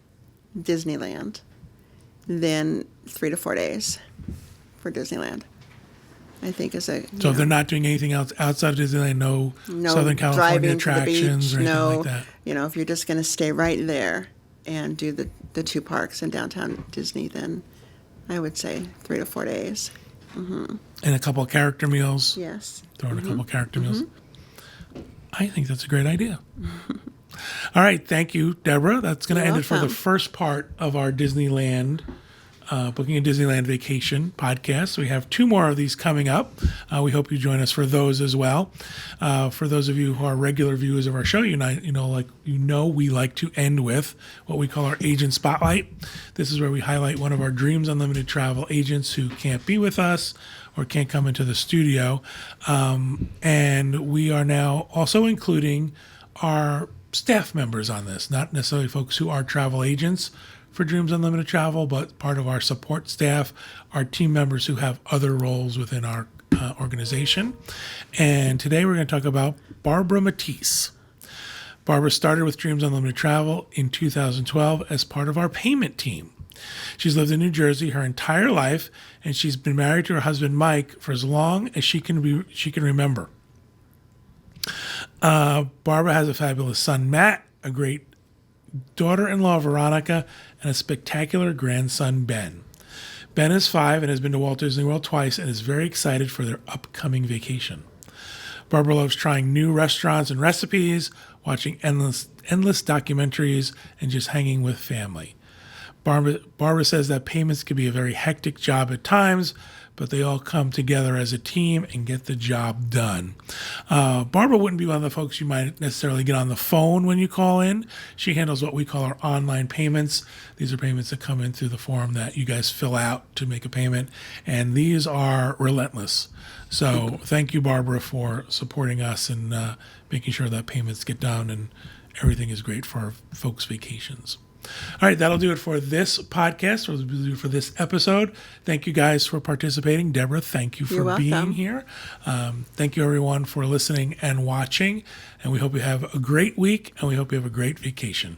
Disneyland, then 3 to 4 days for Disneyland, I think is a. So if they're not doing anything else outside of Disneyland, no Southern California driving to the attractions beach, or anything no, like that. If you're just going to stay right there and do the 2 parks in downtown Disney, then I would say 3 to 4 days. And a couple of character meals. Yes. Throw in a couple of character meals. I think that's a great idea. All right. Thank you, Deborah. That's going to You're end it for the welcome. first part of our Disneyland, Booking a Disneyland Vacation podcast. We have 2 more of these coming up. We hope you join us for those as well. For those of you who are regular viewers of our show, we like to end with what we call our Agent Spotlight. This is where we highlight one of our Dreams Unlimited travel agents who can't be with us or can't come into the studio. And we are now also including our staff members on this, not necessarily folks who are travel agents for Dreams Unlimited Travel, but part of our support staff, our team members who have other roles within our organization. And today we're going to talk about Barbara Matisse. Barbara started with Dreams Unlimited Travel in 2012 as part of our payment team. She's lived in New Jersey her entire life, and she's been married to her husband Mike for as long as she can remember. Barbara has a fabulous son, Matt, a great daughter-in-law, Veronica, and a spectacular grandson, Ben. Ben is 5 and has been to Walt Disney World twice and is very excited for their upcoming vacation. Barbara loves trying new restaurants and recipes, watching endless documentaries, and just hanging with family. Barbara says that payments can be a very hectic job at times, but they all come together as a team and get the job done. Barbara wouldn't be one of the folks you might necessarily get on the phone when you call in. She handles what we call our online payments. These are payments that come in through the form that you guys fill out to make a payment, and these are relentless. So thank you, Barbara, for supporting us and making sure that payments get done and everything is great for our folks' vacations. All right, that'll do it for this podcast. That'll do it for this episode. Thank you guys for participating. Deborah, thank you You're for welcome. being here. Thank you, everyone, for listening and watching. And we hope you have a great week, and we hope you have a great vacation.